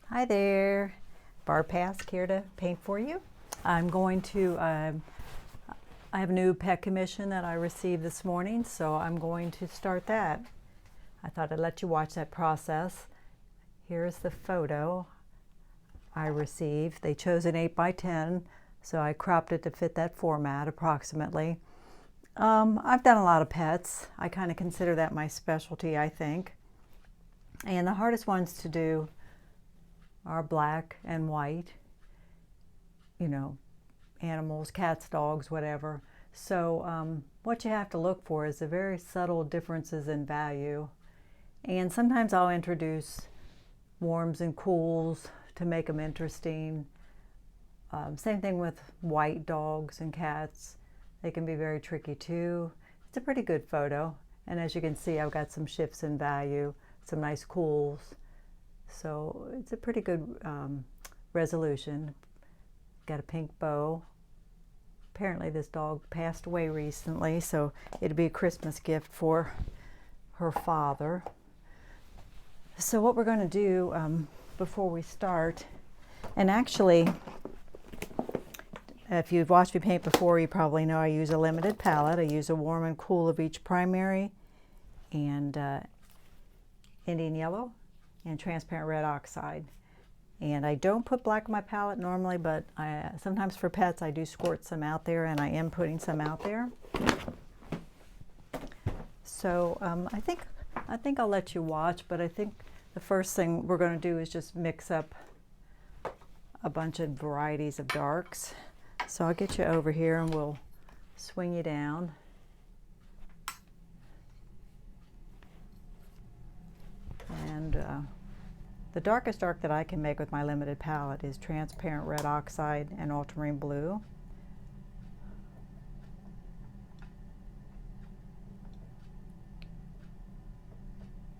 Hi there, Barb Pask here to paint for you. I'm going to, I have a new pet commission that I received this morning, so I'm going to start that. I thought I'd let you watch that process. Here's the photo I received. They chose an 8x10, so I cropped it to fit that format approximately. I've done a lot of pets. I kind of consider that my specialty, I think. And the hardest ones to do are black and white, you know, animals, cats, dogs, whatever. So what you have to look for is the very subtle differences in value. And sometimes I'll introduce warms and cools to make them interesting. Same thing with white dogs and cats. They can be very tricky too. It's a pretty good photo. And as you can see, I've got some shifts in value, some nice cools. So it's a pretty good resolution. Got a pink bow. Apparently this dog passed away recently, so it'd be a Christmas gift for her father. So what we're going to do before we start, and actually, if you've watched me paint before, you probably know I use a limited palette. I use a warm and cool of each primary, and Indian yellow, and transparent red oxide. And I don't put black on my palette normally, but sometimes for pets I do squirt some out there, and I am putting some out there. So I think I'll let you watch, but I think the first thing we're going to do is just mix up a bunch of varieties of darks. So I'll get you over here and we'll swing you down. And the darkest dark that I can make with my limited palette is transparent red oxide and ultramarine blue.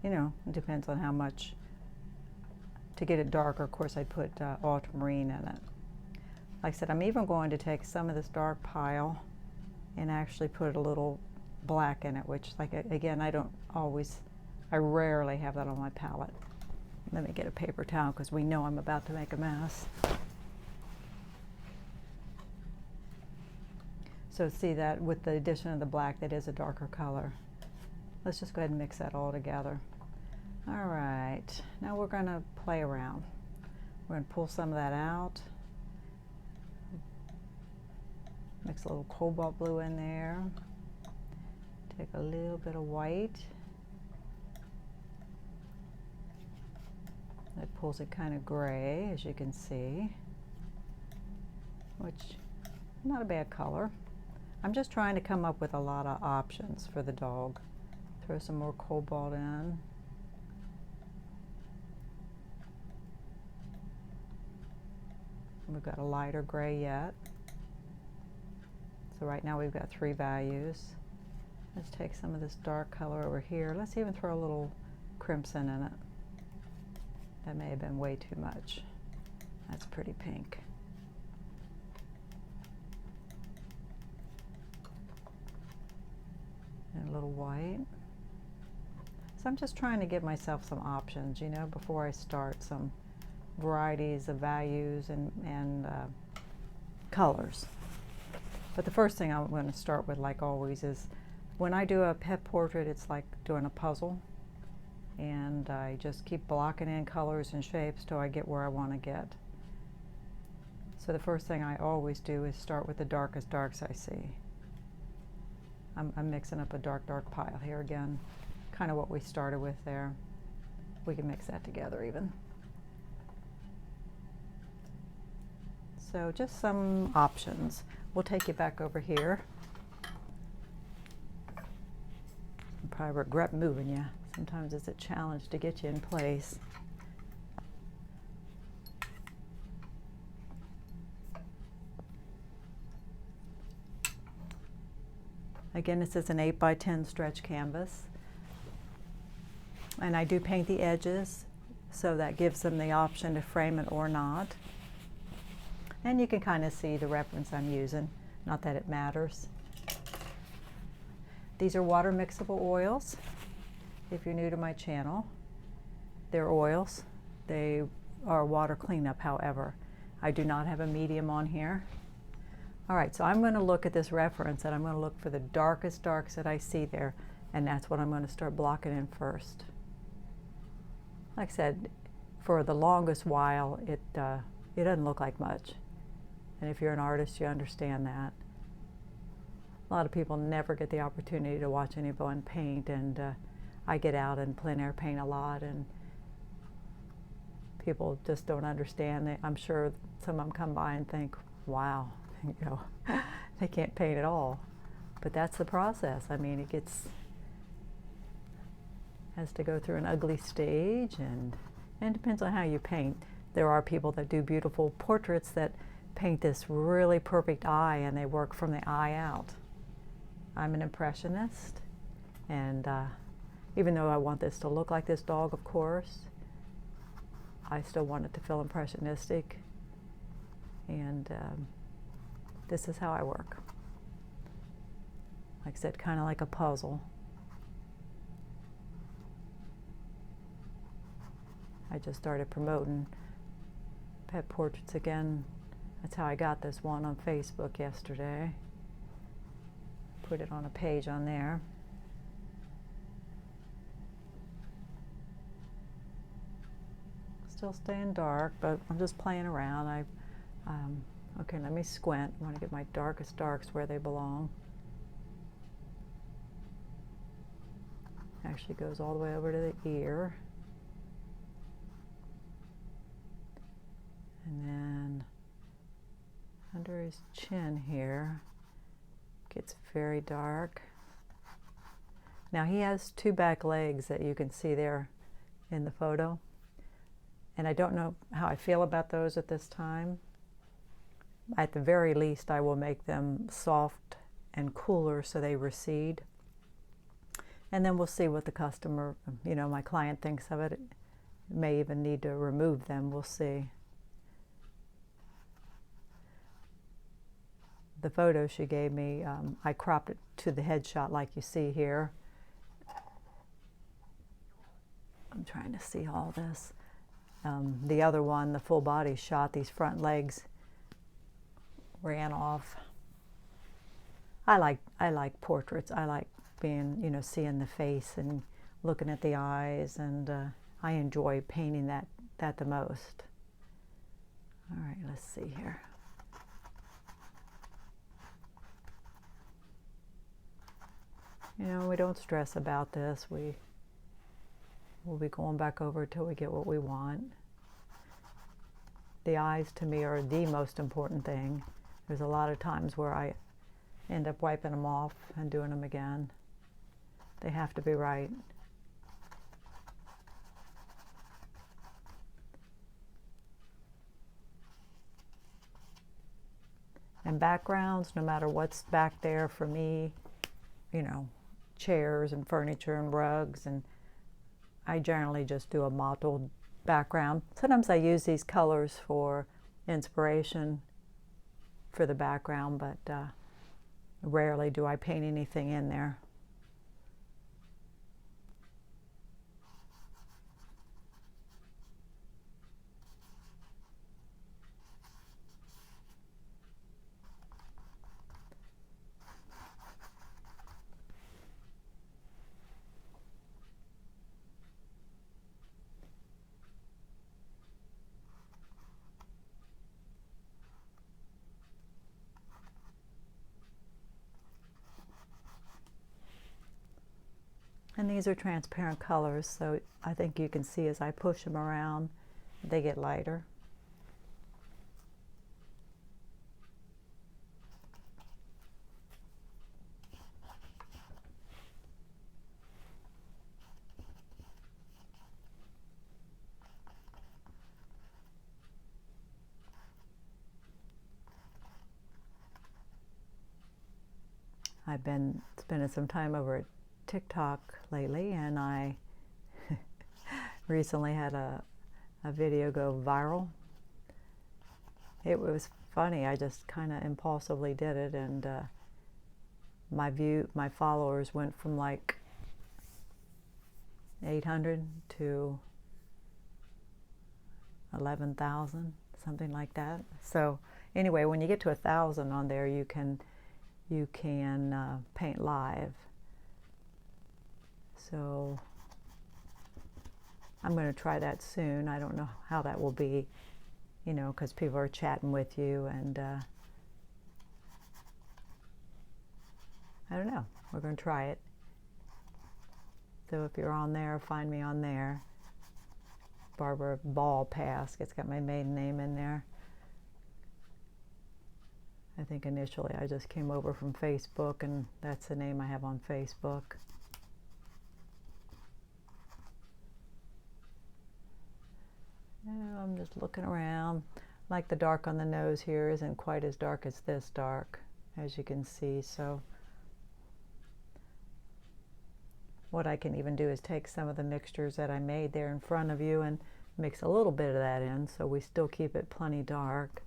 You know, it depends on how much. To get it darker, of course, I'd put ultramarine in it. Like I said, I'm even going to take some of this dark pile and actually put a little black in it, which, like, again, I rarely have that on my palette. Let me get a paper towel because we know I'm about to make a mess. So see that with the addition of the black, that is a darker color. Let's just go ahead and mix that all together. All right, now we're going to play around. We're going to pull some of that out. Mix a little cobalt blue in there. Take a little bit of white. That pulls it kind of gray, as you can see, which not a bad color. I'm just trying to come up with a lot of options for the dog. Throw some more cobalt in. We've got a lighter gray yet. So right now we've got 3 values. Let's take some of this dark color over here. Let's even throw a little crimson in it. That may have been way too much. That's pretty pink. And a little white. So I'm just trying to give myself some options, you know, before I start, some varieties of values and colors. But the first thing I'm going to start with, like always, is when I do a pet portrait, it's like doing a puzzle. And I just keep blocking in colors and shapes till I get where I want to get. So the first thing I always do is start with the darkest darks I see. I'm mixing up a dark pile here again, kind of what we started with there. We can mix that together even. So just some options. We'll take you back over here. I'll probably regret moving you. Sometimes it's a challenge to get you in place. Again, this is an 8x10 stretch canvas. And I do paint the edges, so that gives them the option to frame it or not. And you can kind of see the reference I'm using, not that it matters. These are water mixable oils. If you're new to my channel, they're oils. They or water cleanup, however. I do not have a medium on here. All right, so I'm going to look at this reference and I'm going to look for the darkest darks that I see there, and that's what I'm going to start blocking in first. Like I said, for the longest while, it doesn't look like much. And if you're an artist, you understand that. A lot of people never get the opportunity to watch anyone paint, and I get out and plein air paint a lot, and people just don't understand. I'm sure some of them come by and think, wow, you know, they can't paint at all. But that's the process. I mean, has to go through an ugly stage, and it depends on how you paint. There are people that do beautiful portraits that paint this really perfect eye, and they work from the eye out. I'm an impressionist, and even though I want this to look like this dog, of course, I still want it to feel impressionistic, and this is how I work. Like I said, kind of like a puzzle. I just started promoting pet portraits again. That's how I got this one on Facebook yesterday. Put it on a page on there. Still staying dark, but I'm just playing around. Okay, let me squint. I want to get my darkest darks where they belong. Actually goes all the way over to the ear. And then under his chin here, gets very dark. Now he has two back legs that you can see there in the photo. And I don't know how I feel about those at this time. At the very least, I will make them soft and cooler so they recede. And then we'll see what the customer, you know, my client thinks of it. May even need to remove them. We'll see. The photo she gave me, I cropped it to the headshot like you see here. I'm trying to see all this. The other one, the full body shot, these front legs ran off. I like portraits. I like being, you know, seeing the face and looking at the eyes, and I enjoy painting that the most. All right, let's see here. You know, we don't stress about this. We'll be going back over till we get what we want. The eyes to me are the most important thing. There's a lot of times where I end up wiping them off and doing them again. They have to be right. And backgrounds, no matter what's back there for me, you know, chairs and furniture and rugs, and I generally just do a mottled background. Sometimes I use these colors for inspiration for the background, but rarely do I paint anything in there. And these are transparent colors, so I think you can see as I push them around, they get lighter. I've been spending some time over at TikTok lately, and I recently had a video go viral. It was funny. I just kind of impulsively did it, and my followers went from like 800 to 11,000, something like that. So anyway, when you get to 1,000 on there, you can paint live. So I'm going to try that soon. I don't know how that will be, you know, because people are chatting with you, and I don't know. We're going to try it. So if you're on there, find me on there. Barbara Ball Pask. It's got my maiden name in there. I think initially I just came over from Facebook, and that's the name I have on Facebook. I'm just looking around. Like the dark on the nose here isn't quite as dark as this dark, as you can see. So what I can even do is take some of the mixtures that I made there in front of you and mix a little bit of that in, so we still keep it plenty dark.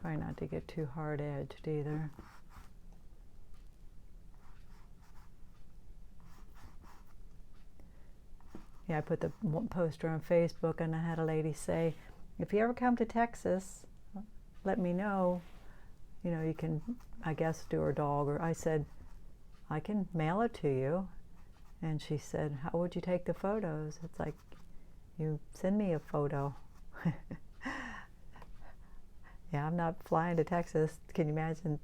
Try not to get too hard edged either. Yeah, I put the poster on Facebook, and I had a lady say, if you ever come to Texas, let me know. You know, you can, I guess, do her dog. Or I said, I can mail it to you. And she said, how would you take the photos? It's like, you send me a photo. Yeah, I'm not flying to Texas. Can you imagine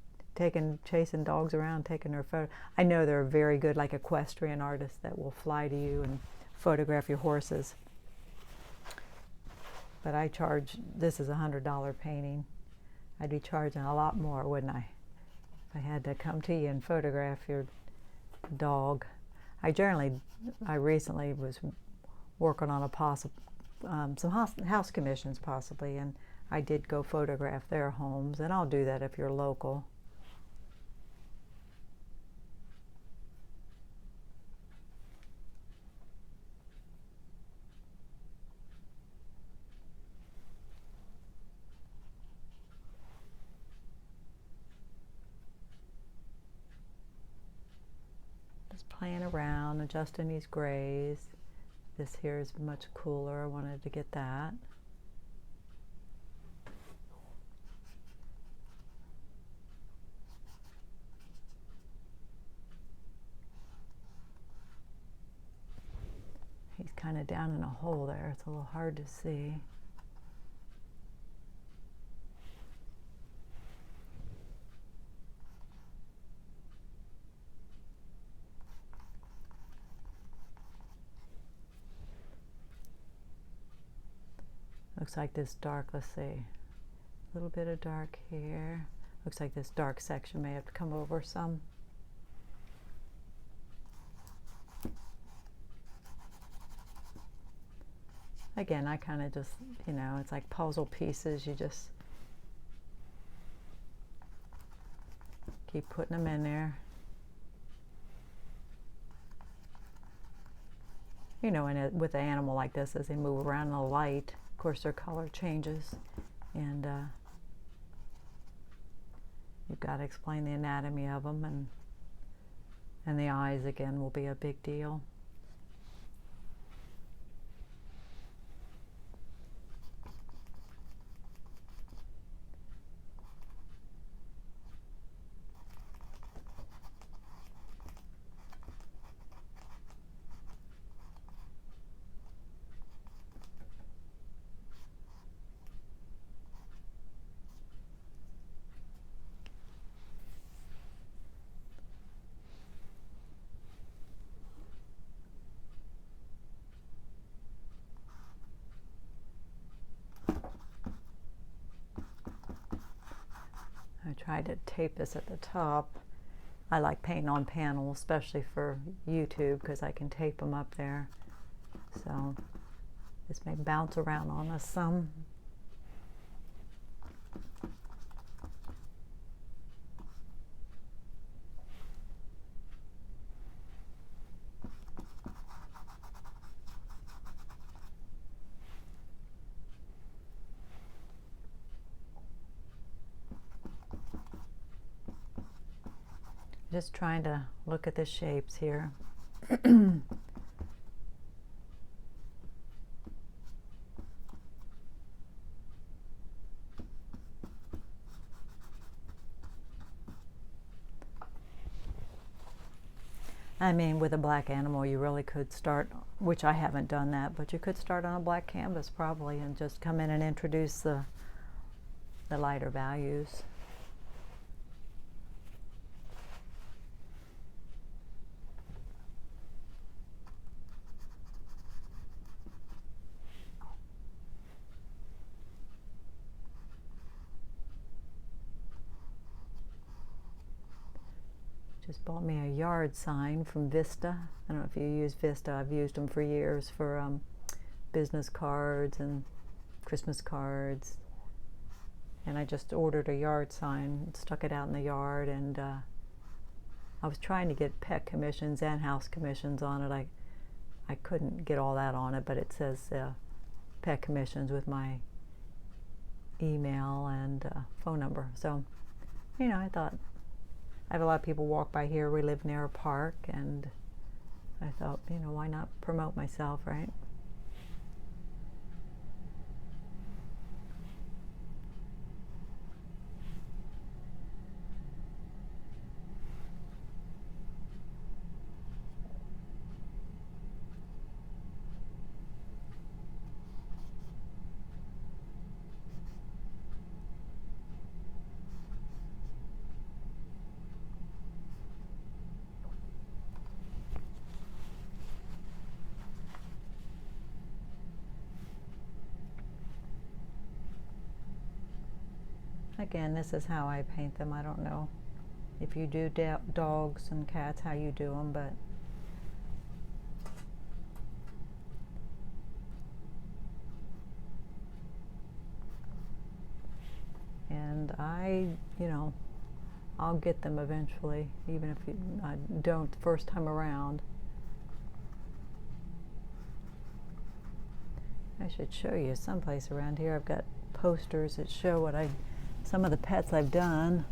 chasing dogs around, taking their photo? I know there are very good, like, equestrian artists that will fly to you and photograph your horses. But I charge, this is a $100 painting. I'd be charging a lot more, wouldn't I? If I had to come to you and photograph your dog. I recently was working on some house commissions possibly, and I did go photograph their homes, and I'll do that if you're local. Just playing around, adjusting these grays. This here is much cooler. I wanted to get that. He's kind of down in a hole there. It's a little hard to see. Looks like this dark, let's see, a little bit of dark here. Looks like this dark section may have to come over some. Again, I kind of just, you know, it's like puzzle pieces. You just keep putting them in there. You know, and with an animal like this, as they move around in the light, of course their color changes, and you've got to explain the anatomy of them, and the eyes again will be a big deal. try to tape this at the top. I like painting on panels, especially for YouTube, because I can tape them up there. So this may bounce around on us some. Just trying to look at the shapes here. I mean, with a black animal, you really could start, which I haven't done that, but you could start on a black canvas probably and just come in and introduce the lighter values. Just bought me a yard sign from Vista. I don't know if you use Vista. I've used them for years for business cards and Christmas cards. And I just ordered a yard sign, stuck it out in the yard, and I was trying to get pet commissions and house commissions on it. I couldn't get all that on it, but it says pet commissions with my email and phone number. So, you know, I thought, I have a lot of people walk by here. We live near a park, and I thought, you know, why not promote myself, right? Again, this is how I paint them. I don't know if you do dogs and cats, how you do them, but and you know, I'll get them eventually, even if I don't the first time around. I should show you someplace around here. I've got posters that show some of the pets I've done.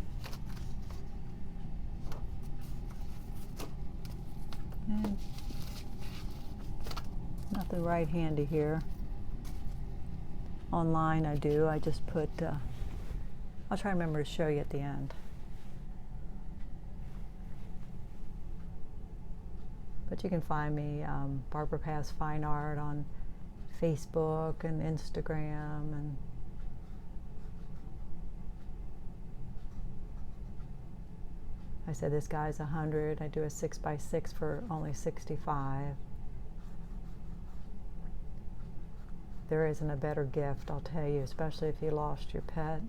And nothing right handy here. Online I do. I just put, I'll try to remember to show you at the end. But you can find me, Barbara Pass Fine Art, on Facebook and Instagram, and I said this guy's 100. I do a 6x6 for only 65. There isn't a better gift, I'll tell you, especially if you lost your pet.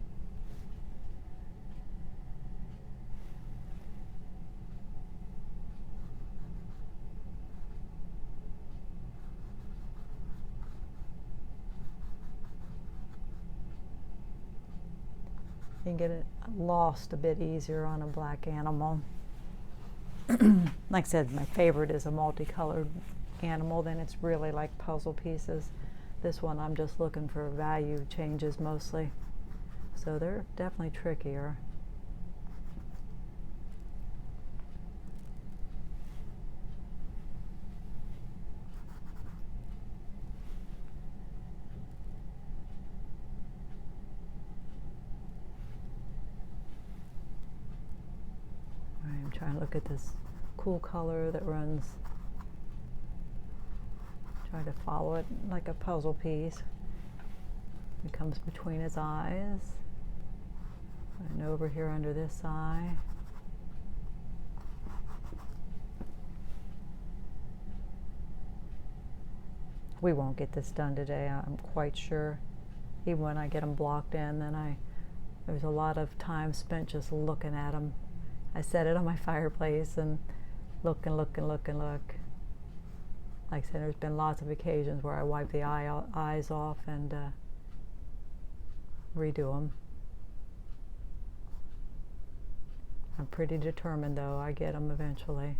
You can get it lost a bit easier on a black animal. Like I said, my favorite is a multicolored animal. Then it's really like puzzle pieces. This one I'm just looking for value changes mostly. So they're definitely trickier. I'm trying to look at this cool color that runs. Try to follow it like a puzzle piece. It comes between his eyes and over here under this eye. We won't get this done today, I'm quite sure. Even when I get them blocked in, then I There was a lot of time spent just looking at them. I set it on my fireplace and look and look and look and look. Like I said, there's been lots of occasions where I wipe the eyes off and redo them. I'm pretty determined though, I get them eventually.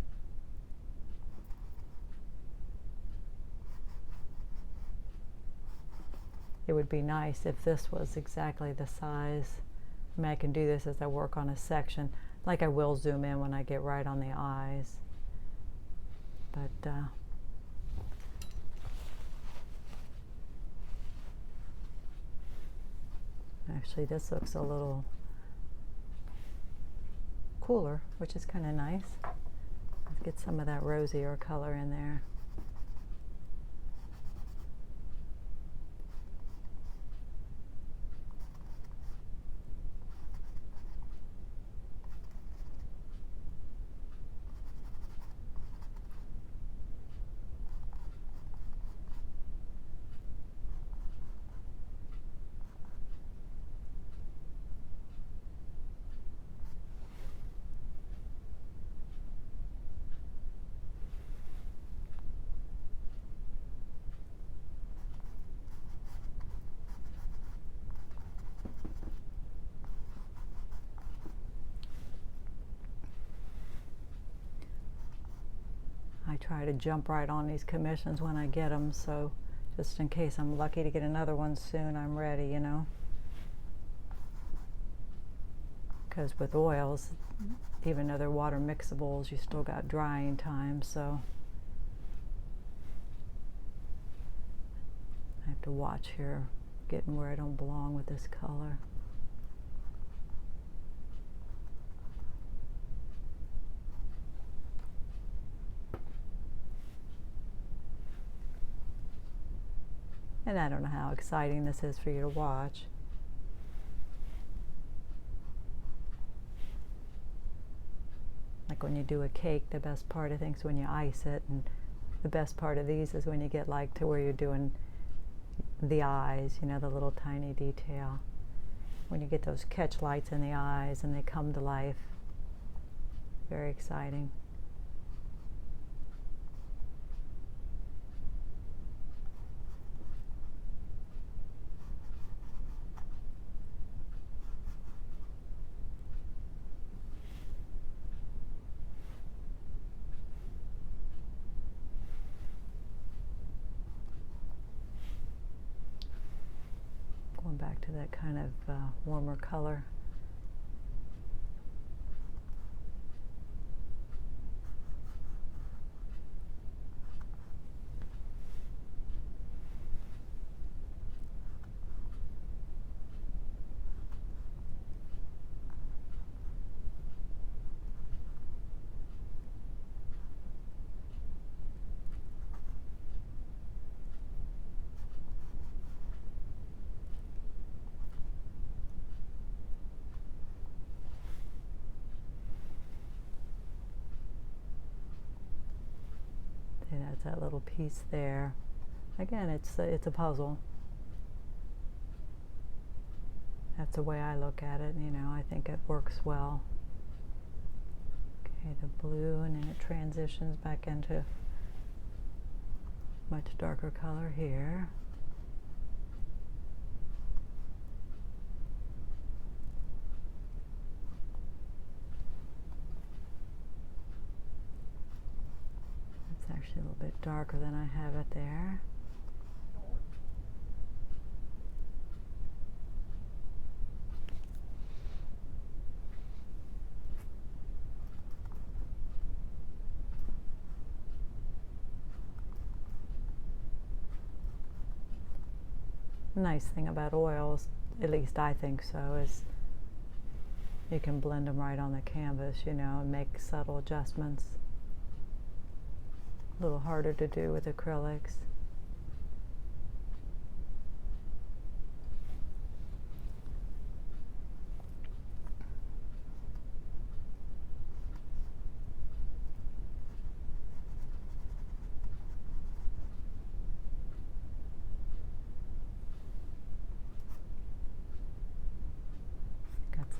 It would be nice if this was exactly the size. I mean, I can do this as I work on a section, like I will zoom in when I get right on the eyes. But actually this looks a little cooler, which is kind of nice. Let's get some of that rosier color in there. I try to jump right on these commissions when I get them, so just in case I'm lucky to get another one soon, I'm ready, you know. Because with oils, even though they're water mixables, you still got drying time, so I have to watch here, getting where I don't belong with this color. And I don't know how exciting this is for you to watch. Like when you do a cake, the best part I think is when you ice it, and the best part of these is when you get like to where you're doing the eyes, you know, the little tiny detail. When you get those catch lights in the eyes and they come to life. Very exciting. Going back to that kind of warmer color. That's that little piece there. Again, it's a puzzle. That's the way I look at it, you know, I think it works well. Okay, the blue, and then it transitions back into much darker color here. It's actually a little bit darker than I have it there. Nice thing about oils, at least I think so, is you can blend them right on the canvas, you know, and make subtle adjustments. A little harder to do with acrylics.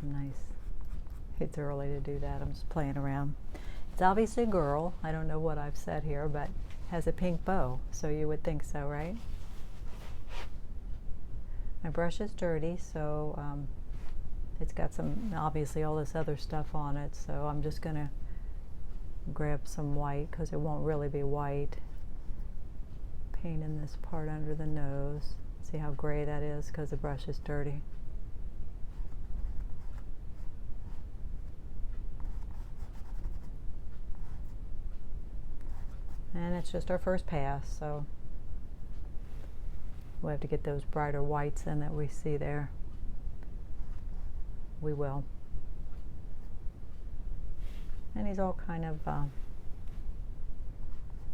some nice, it's early to do that, I'm just playing around. It's obviously a girl, I don't know what I've said here, but has a pink bow, so you would think so, right? My brush is dirty, so it's got some, obviously all this other stuff on it, so I'm just going to grab some white, because it won't really be white. Paint in this part under the nose. See how gray that is because the brush is dirty. And it's just our first pass, so we'll have to get those brighter whites in that we see there. We will. And he's all kind of,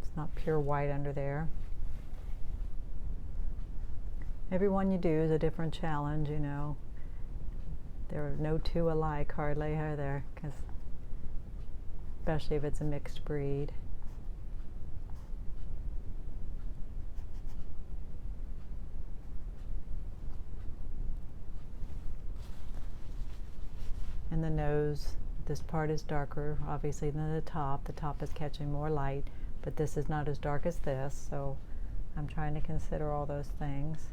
it's not pure white under there. Every one you do is a different challenge, you know. There are no two alike hardly, are there? 'Cause especially if it's a mixed breed. And the nose, this part is darker, obviously, than the top. The top is catching more light, but this is not as dark as this, so I'm trying to consider all those things.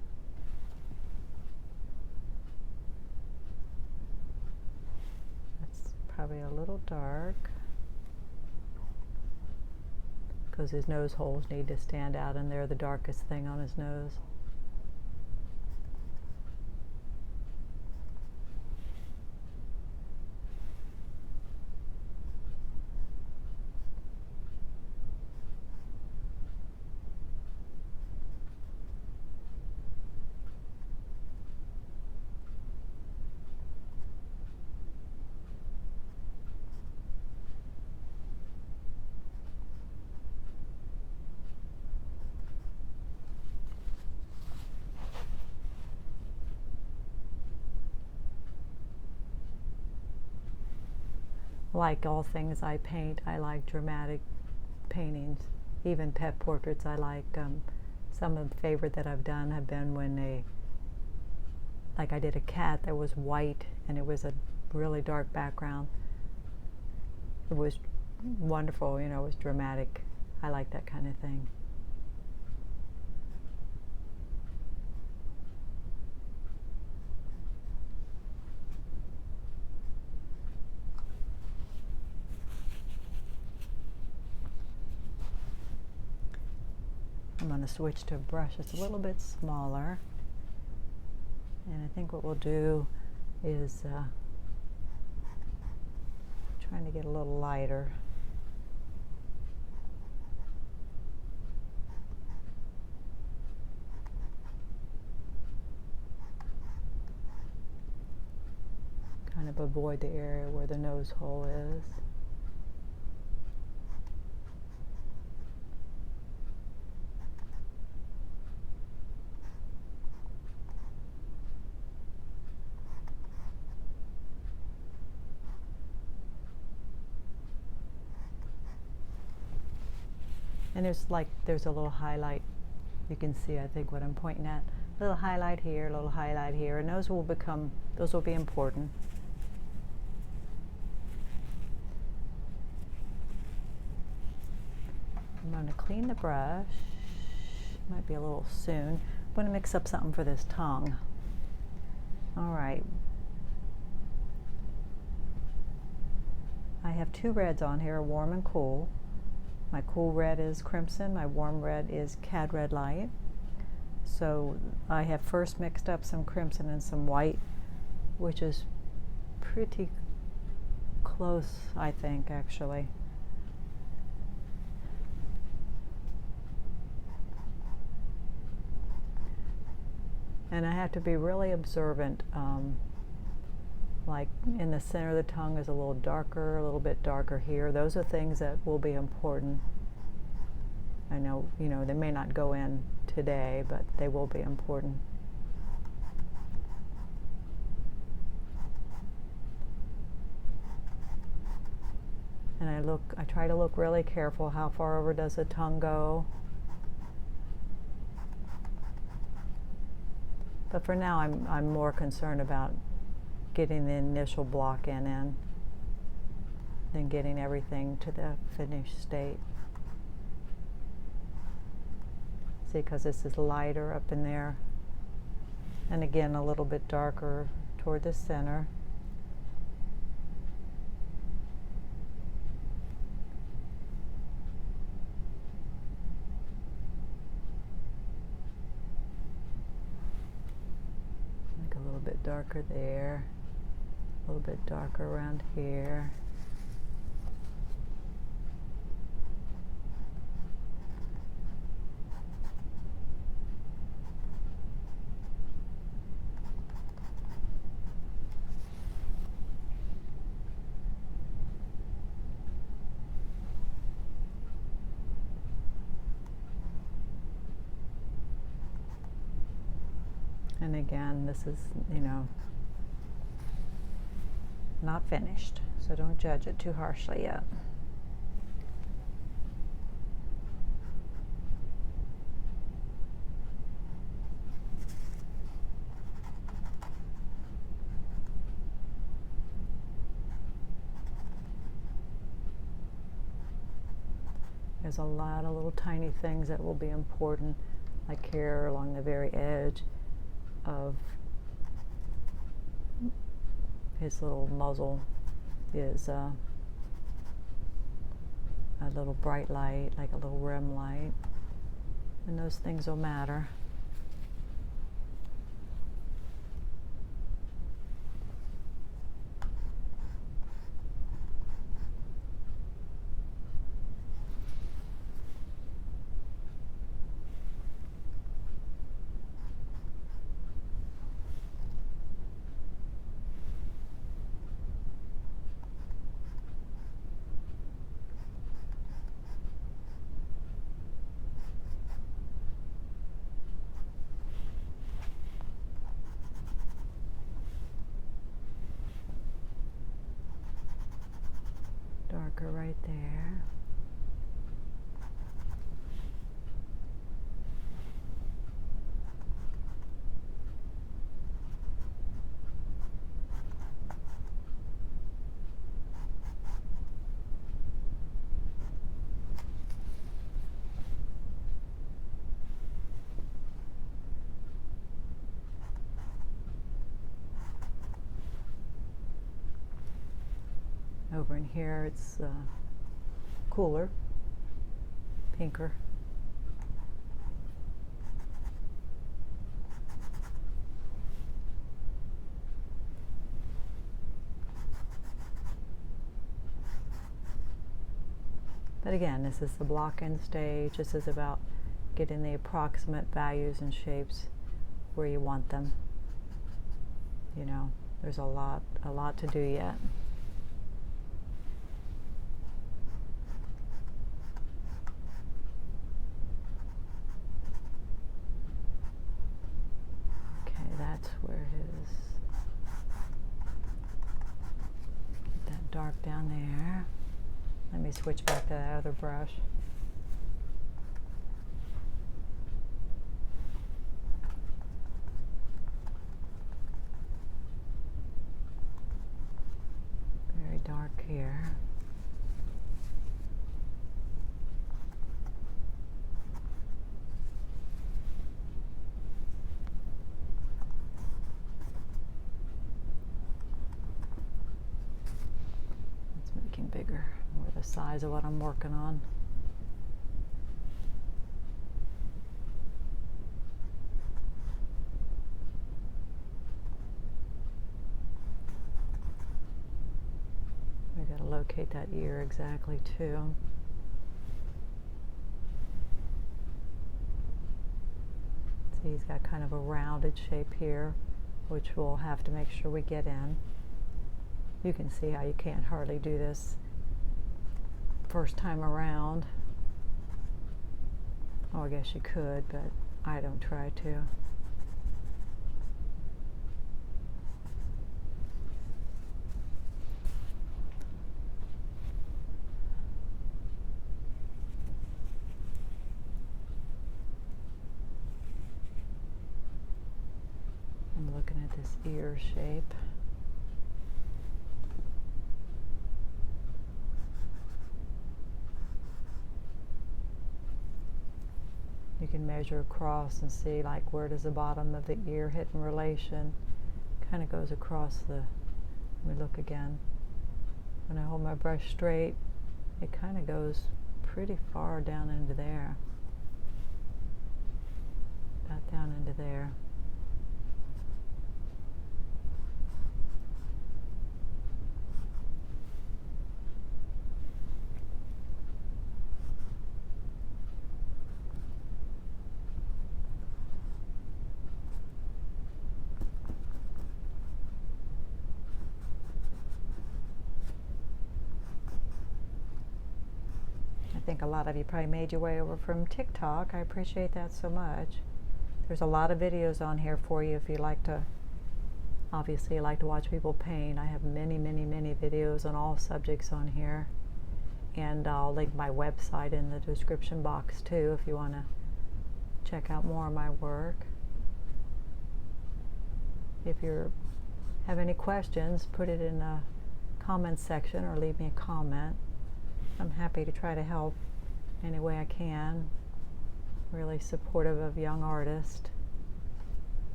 That's probably a little dark, because his nose holes need to stand out, and they're the darkest thing on his nose. Like all things I paint, I like dramatic paintings, even pet portraits. I like some of the favorite that I've done have been when like I did a cat that was white and it was a really dark background. It was wonderful, you know, it was dramatic. I like that kind of thing. I'm going to switch to a brush that's a little bit smaller, and I think what we'll do is trying to get a little lighter. Kind of avoid the area where the nose hole is. And there's a little highlight. You can see, I think, what I'm pointing at. A little highlight here, a little highlight here, and those will be important. I'm going to clean the brush. Might be a little soon. I'm going to mix up something for this tongue. All right. I have two reds on here, warm and cool. My cool red is crimson, my warm red is cad red light. So I have first mixed up some crimson and some white, which is pretty close, I think, actually. And I have to be really observant. Like in the center of the tongue is a little bit darker here. Those are things that will be important. I know, you know, they may not go in today, but they will be important. And I try to look really careful. How far over does the tongue go? But for now, I'm more concerned about getting the initial block in, then getting everything to the finished state. See, because this is lighter up in there, and again a little bit darker toward the center. Like a little bit darker there, a little bit darker around here. And again, this is, not finished, so don't judge it too harshly yet. There's a lot of little tiny things that will be important, like here along the very edge of his little muzzle is a little bright light, like a little rim light, and those things will matter. Darker right there. Over in here it's cooler, pinker. But again, this is the block-in stage. This is about getting the approximate values and shapes where you want them. There's a lot to do yet. That's where keep that dark down there. Let me switch back to that other brush. Very dark here. Bigger, more the size of what I'm working on. We got to locate that ear exactly too. See, he's got kind of a rounded shape here, which we'll have to make sure we get in. You can see how you can't hardly do this first time around. Oh, I guess you could, but I don't try to. I'm looking at this ear shape. measure across and see like where does the bottom of the ear hit in relation. Kind of goes across the, let me look again. When I hold my brush straight, it kind of goes pretty far down into there. About down into there. I think a lot of you probably made your way over from TikTok. I appreciate that so much. There's a lot of videos on here for you if you like to, obviously you like to watch people paint. I have many videos on all subjects on here. And I'll link my website in the description box too if you want to check out more of my work. If you have any questions, put it in the comments section or leave me a comment. I'm happy to try to help any way I can. Really supportive of young artists.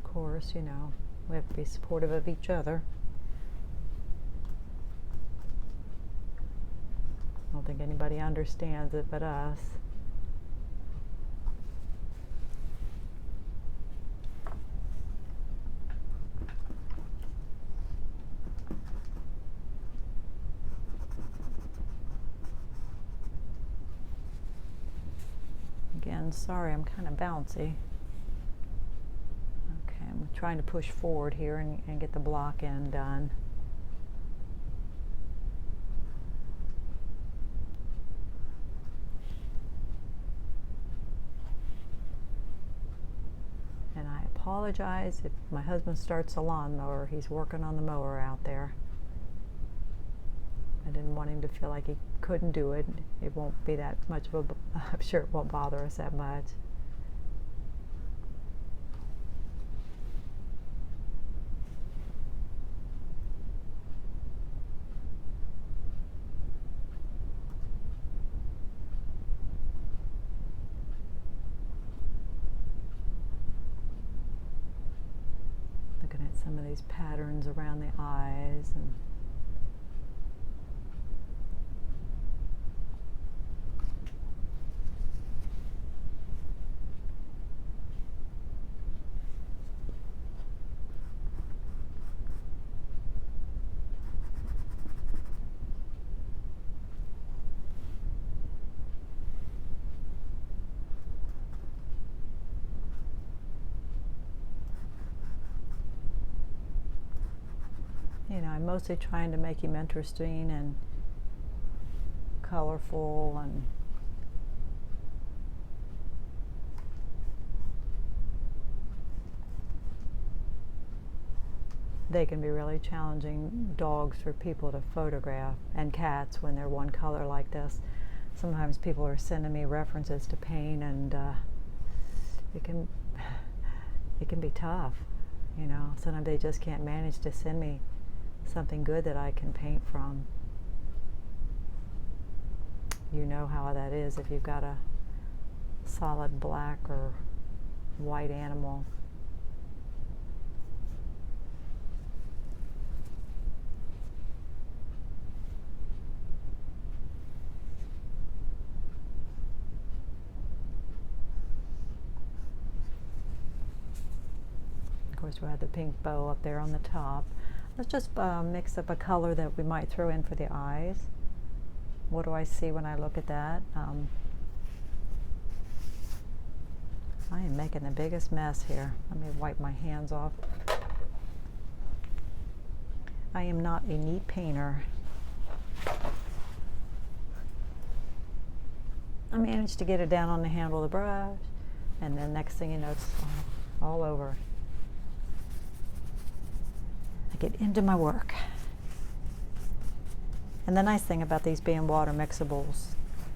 Of course, you know, we have to be supportive of each other. I don't think anybody understands it but us. Again, sorry, I'm kind of bouncy. Okay, I'm trying to push forward here and get the block end done. And I apologize if my husband starts a lawnmower. He's working on the mower out there. I didn't want him to feel like he couldn't do it. It won't be that much of a, I'm sure it won't bother us that much. Looking at some of these patterns around the eyes and you know, I'm mostly trying to make him interesting and colorful, and they can be really challenging dogs for people to photograph, and cats when they're one color like this. Sometimes people are sending me references to paint, and it can be tough, you know. Sometimes they just can't manage to send me something good that I can paint from. You know how that is if you've got a solid black or white animal. Of course, we have the pink bow up there on the top. Let's just mix up a color that we might throw in for the eyes. What do I see when I look at that? I am making the biggest mess here. Let me wipe my hands off. I am not a neat painter. I managed to get it down on the handle of the brush, and then next thing you know, it's all over. Get into my work. And the nice thing about these being water mixables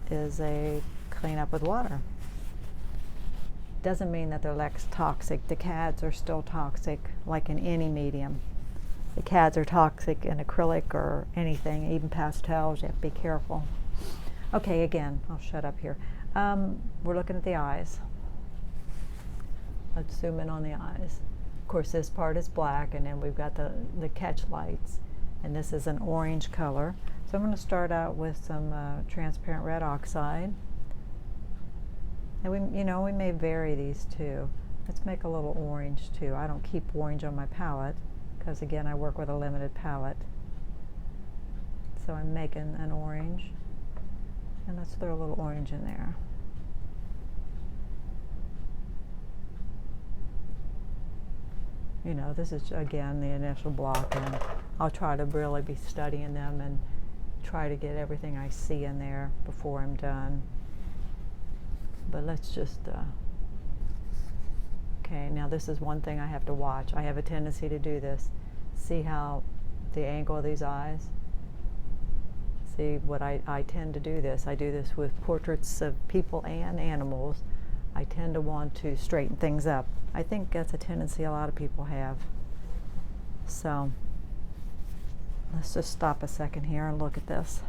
is they clean up with water. Doesn't mean that they're less toxic. The CADs are still toxic, like in any medium. The CADs are toxic in acrylic or anything, even pastels. You have to be careful. Okay, again, I'll shut up here. We're looking at the eyes. Let's zoom in on the eyes. Of course, this part is black, and then we've got the catch lights, and this is an orange color. So I'm going to start out with some transparent red oxide, and we may vary these too. Let's make a little orange too. I don't keep orange on my palette because, again, I work with a limited palette. So I'm making an orange, and let's throw a little orange in there. This is, again, the initial block, and I'll try to really be studying them and try to get everything I see in there before I'm done. But let's just, okay, now this is one thing I have to watch. I have a tendency to do this. See how the angle of these eyes? See what I tend to do this. I do this with portraits of people and animals. I tend to want to straighten things up. I think that's a tendency a lot of people have. So let's just stop a second here and look at this.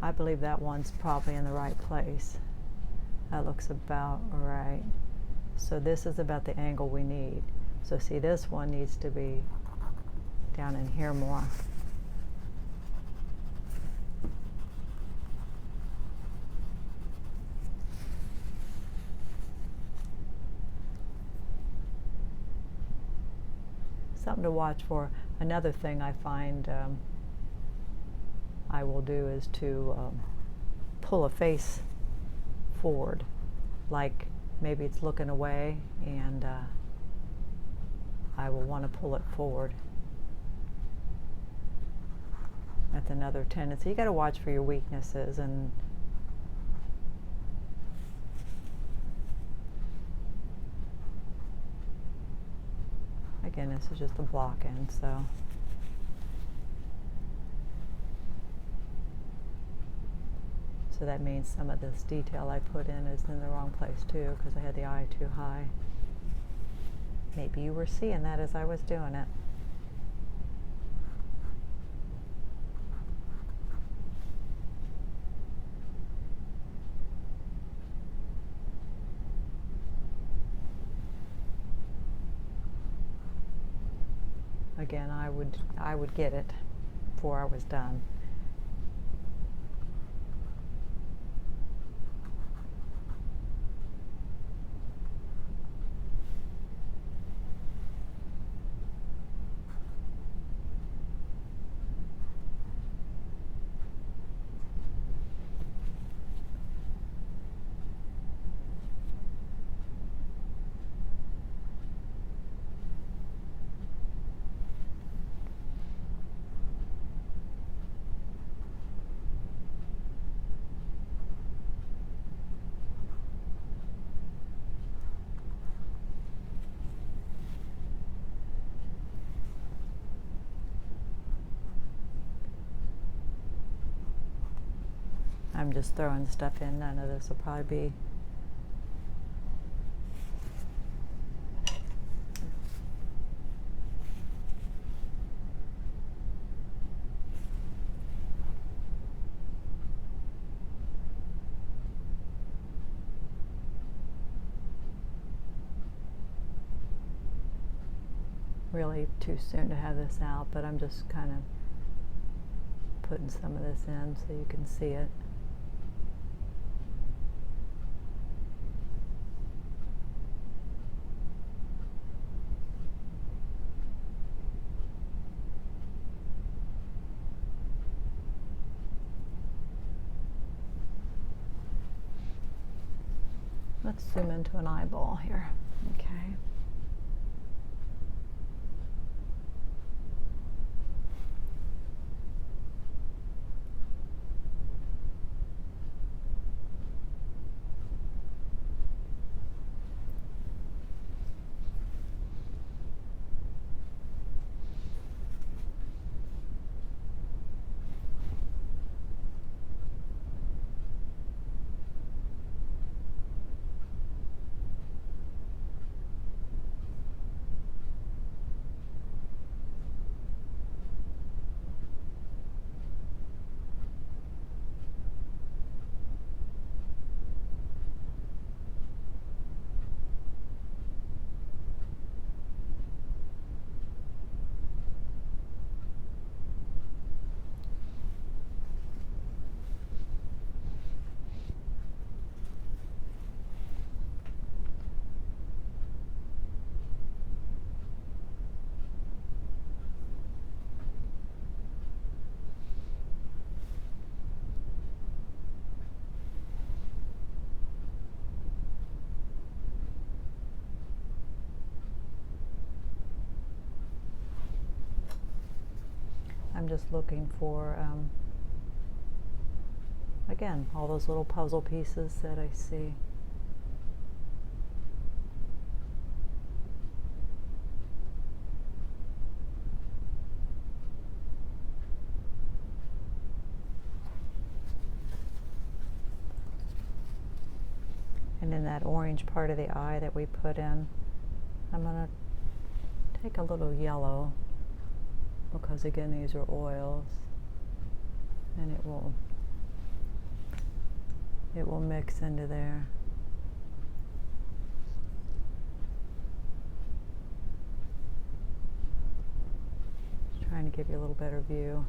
I believe that one's probably in the right place. That looks about right. So this is about the angle we need. So see, this one needs to be down in here more. Something to watch for. Another thing I find I will do is to pull a face forward, like maybe it's looking away, and I will want to pull it forward. That's another tendency. You got to watch for your weaknesses, and again, this is just a block in, so that means some of this detail I put in is in the wrong place too, because I had the eye too high. Maybe you were seeing that as I was doing it. Again, I would get it before I was done. I'm just throwing stuff in. None of this will probably be really too soon to have this out, but I'm just kind of putting some of this in so you can see it. Let's zoom into an eyeball here. Okay. just looking for, again, all those little puzzle pieces that I see. And in that orange part of the eye that we put in, I'm going to take a little yellow, because again these are oils, and it will mix into there. Just trying to give you a little better view.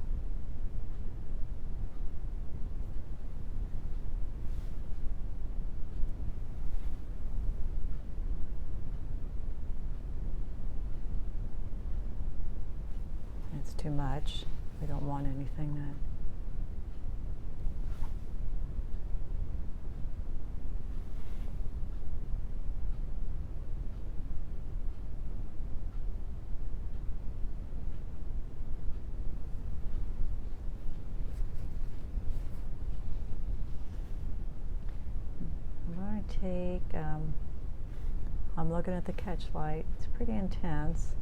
It's too much. We don't want anything that take, I'm looking at the catch light. It's pretty intense.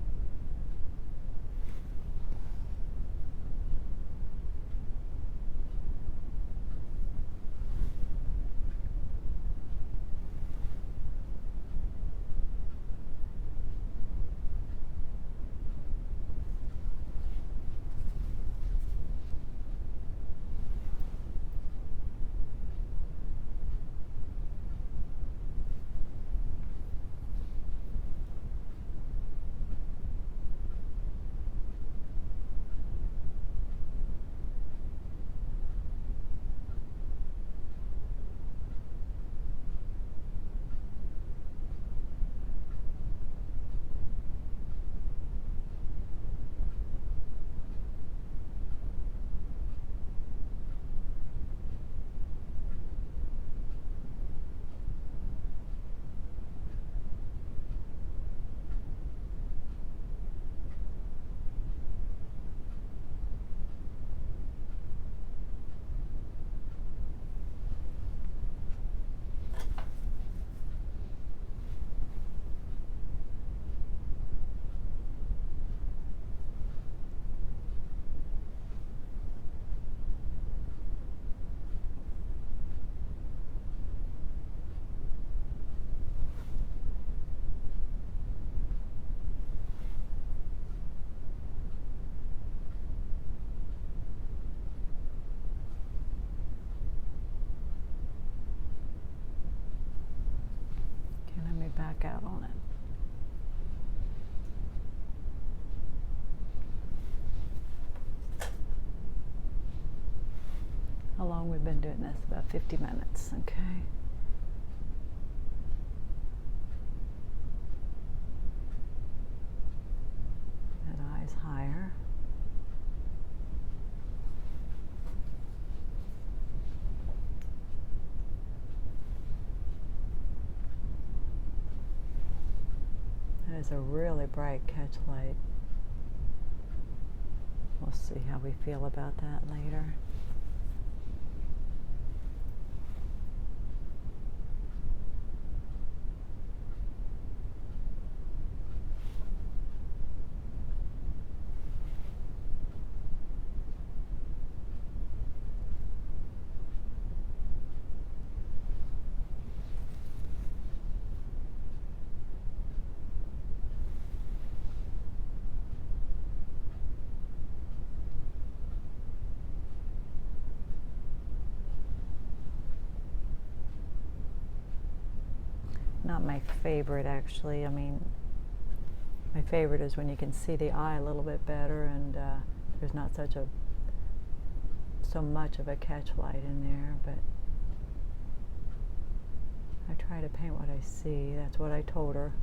Back out on it. How long we've been doing this? About 50 minutes, okay. That eye's higher. That is a really bright catch light. We'll see how we feel about that later. Not my favorite, actually. I mean, my favorite is when you can see the eye a little bit better, and there's not so much of a catch light in there, but I try to paint what I see. That's what I told her.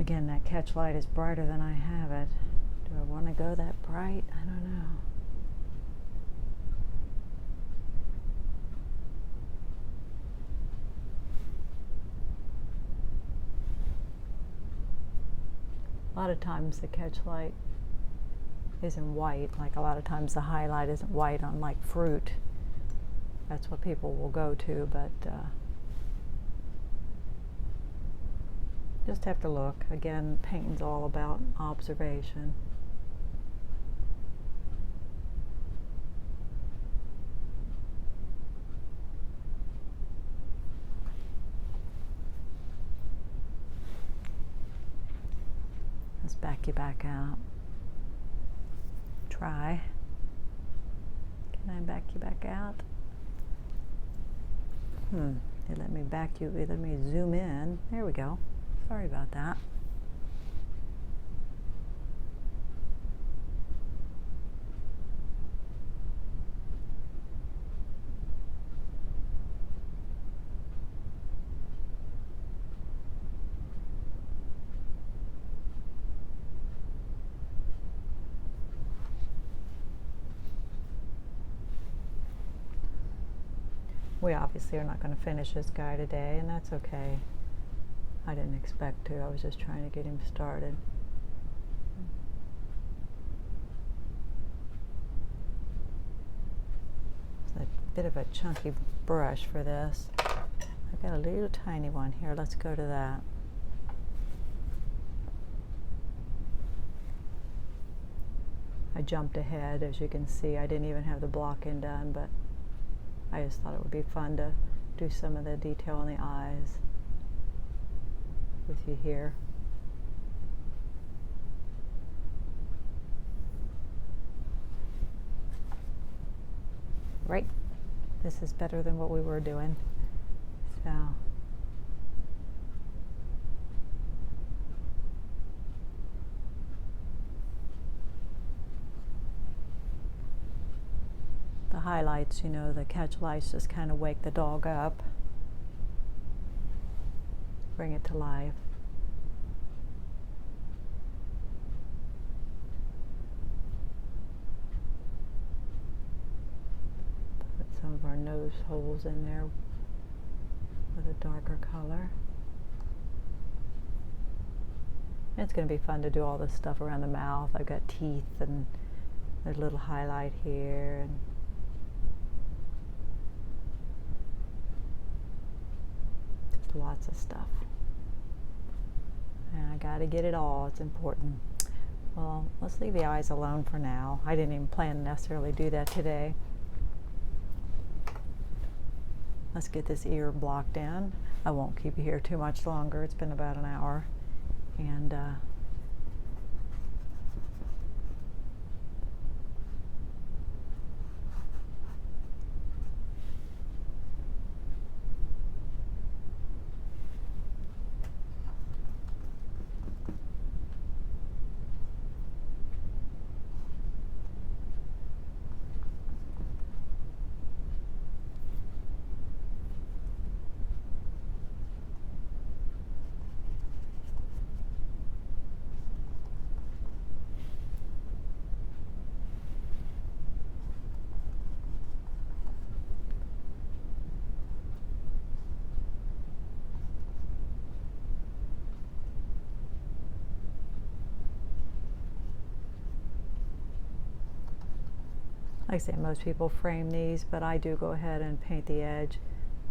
Again, that catch light is brighter than I have it. Do I want to go that bright? I don't know. A lot of times the catch light isn't white, like a lot of times the highlight isn't white on like fruit. That's what people will go to, but just have to look. Again, painting's all about observation. Let's back you back out. Try. Can I back you back out? It let me back you, it let me zoom in. There we go. Sorry about that. We obviously are not going to finish this guy today, and that's okay. I didn't expect to. I was just trying to get him started. It's a bit of a chunky brush for this. I've got a little tiny one here. Let's go to that. I jumped ahead, as you can see. I didn't even have the block-in done, but I just thought it would be fun to do some of the detail on the eyes with you here. Right? This is better than what we were doing. So the highlights, you know, the catch lights just kind of wake the dog up, bring it to life. Put some of our nose holes in there with a darker color. It's going to be fun to do all this stuff around the mouth. I've got teeth and a little highlight here, and just lots of stuff. And I got to get it all. It's important. Well, let's leave the eyes alone for now. I didn't even plan to necessarily do that today. Let's get this ear blocked in. I won't keep you here too much longer. It's been about an hour. And like I say, most people frame these, but I do go ahead and paint the edge.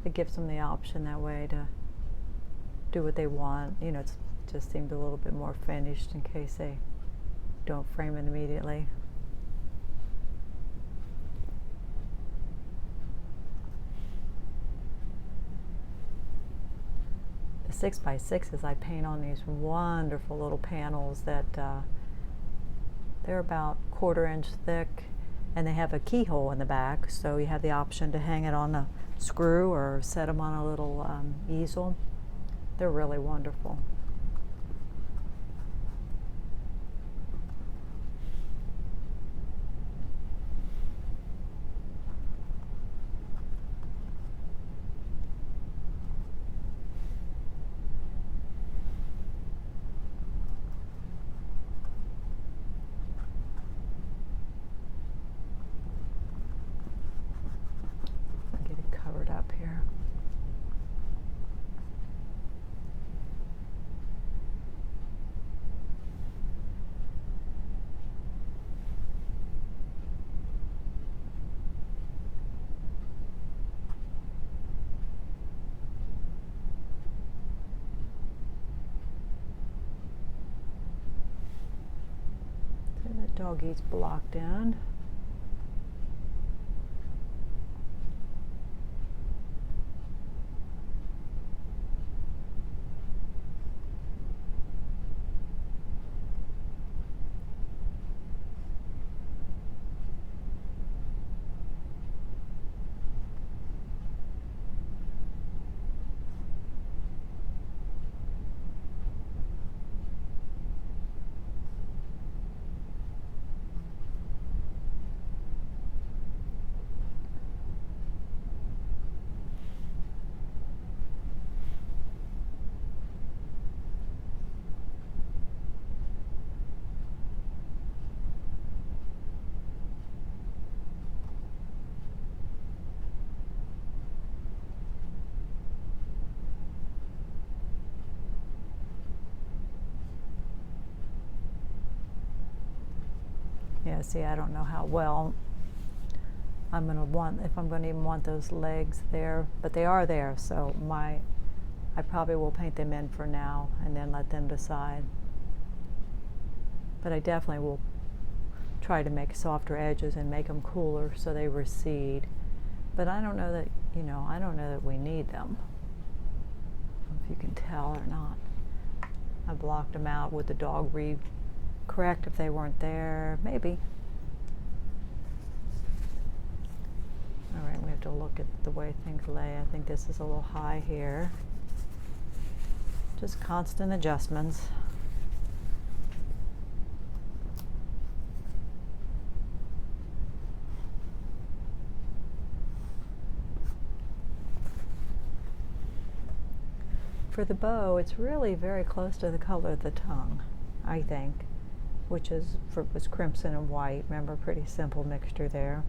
It gives them the option that way to do what they want. You know, it just seems a little bit more finished in case they don't frame it immediately. The 6x6s I paint on these wonderful little panels that they're about 1/4 inch thick, and they have a keyhole in the back, so you have the option to hang it on a screw or set them on a little easel. They're really wonderful. Doggy's blocked in. Yeah, see, I don't know how well I'm going to want, if I'm going to even want those legs there, but they are there, so I probably will paint them in for now and then let them decide. But I definitely will try to make softer edges and make them cooler so they recede. But I don't know that, I don't know that we need them. I don't know if you can tell or not. I blocked them out. Would the dog read correct if they weren't there? Maybe. All right, we have to look at the way things lay. I think this is a little high here. Just constant adjustments. For the bow, it's really very close to the color of the tongue, I think, which was crimson and white. Remember, pretty simple mixture there.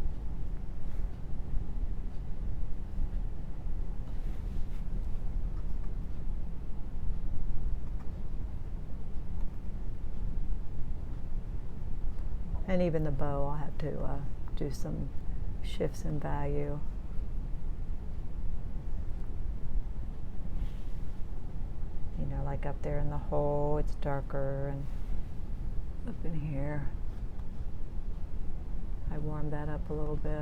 And even the bow, I'll have to do some shifts in value. Like up there in the hole, it's darker, and up in here, I warmed that up a little bit.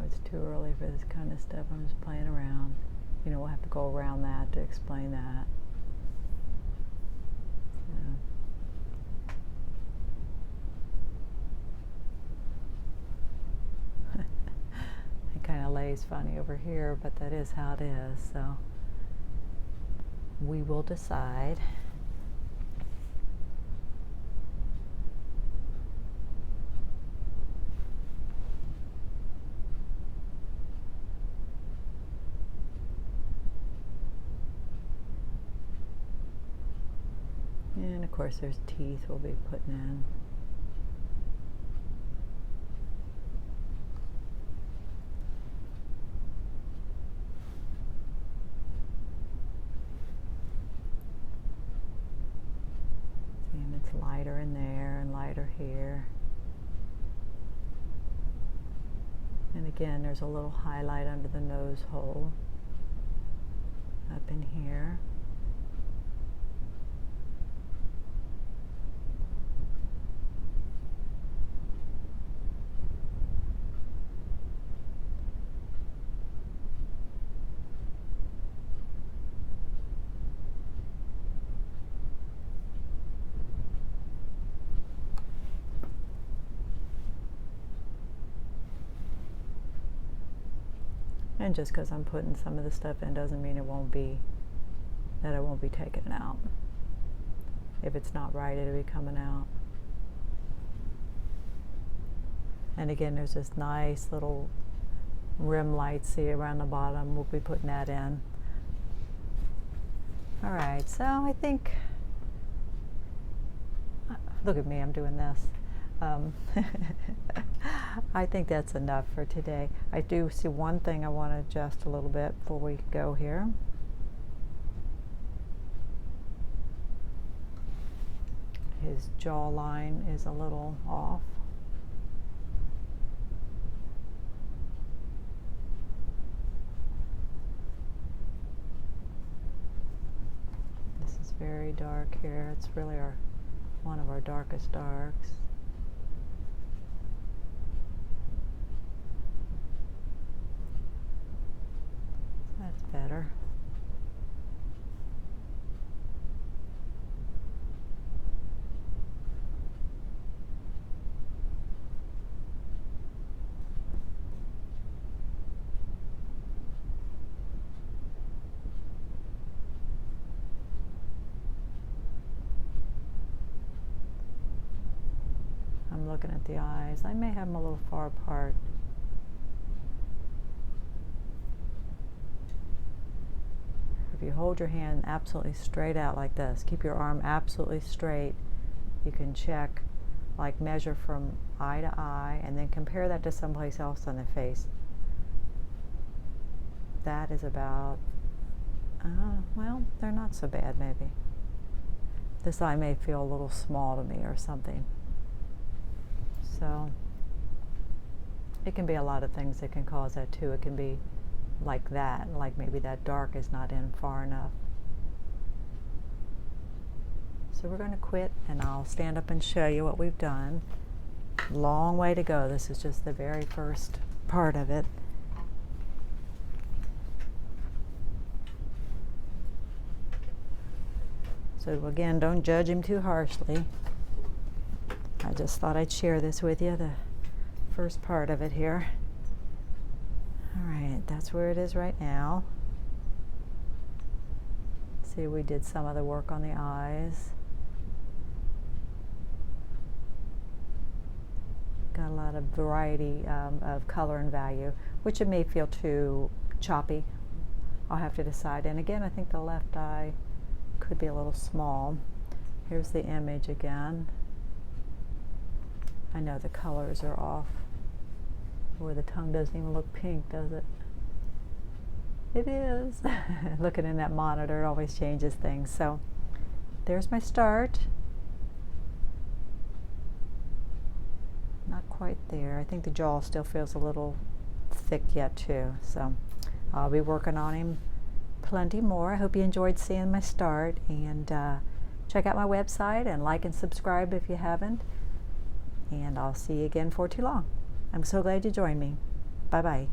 It's too early for this kind of stuff. I'm just playing around. We'll have to go around that to explain that. It kind of lays funny over here, but that is how it is. So we will decide. And of course there's teeth we'll be putting in. center here. And again, there's a little highlight under the nose hole up in here. And just because I'm putting some of the stuff in doesn't mean it won't be taken out. If it's not right, it'll be coming out. And again, there's this nice little rim light, see, around the bottom. We'll be putting that in. All right, so I think, look at me, I'm doing this. I think that's enough for today. I do see one thing I want to adjust a little bit before we go here. His jawline is a little off. This is very dark here. It's really one of our darkest darks. That's better. I'm looking at the eyes. I may have them a little far apart. If you hold your hand absolutely straight out like this, keep your arm absolutely straight, you can check, like measure from eye to eye, and then compare that to someplace else on the face. That is about, well, they're not so bad maybe. This eye may feel a little small to me or something. So it can be a lot of things that can cause that too. It can be like that, like maybe that dark is not in far enough. So we're going to quit and I'll stand up and show you what we've done. Long way to go. This is just the very first part of it. So again, don't judge him too harshly. I just thought I'd share this with you, the first part of it here. All right, that's where it is right now. See, we did some of the work on the eyes. Got a lot of variety of color and value, which it may feel too choppy. I'll have to decide. And again, I think the left eye could be a little small. Here's the image again. I know the colors are off. Boy, the tongue doesn't even look pink, does it? It is. Looking in that monitor, it always changes things. So there's my start. Not quite there. I think the jaw still feels a little thick yet too. So I'll be working on him plenty more. I hope you enjoyed seeing my start, and check out my website and like and subscribe if you haven't. And I'll see you again for too long. I'm so glad you joined me. Bye-bye.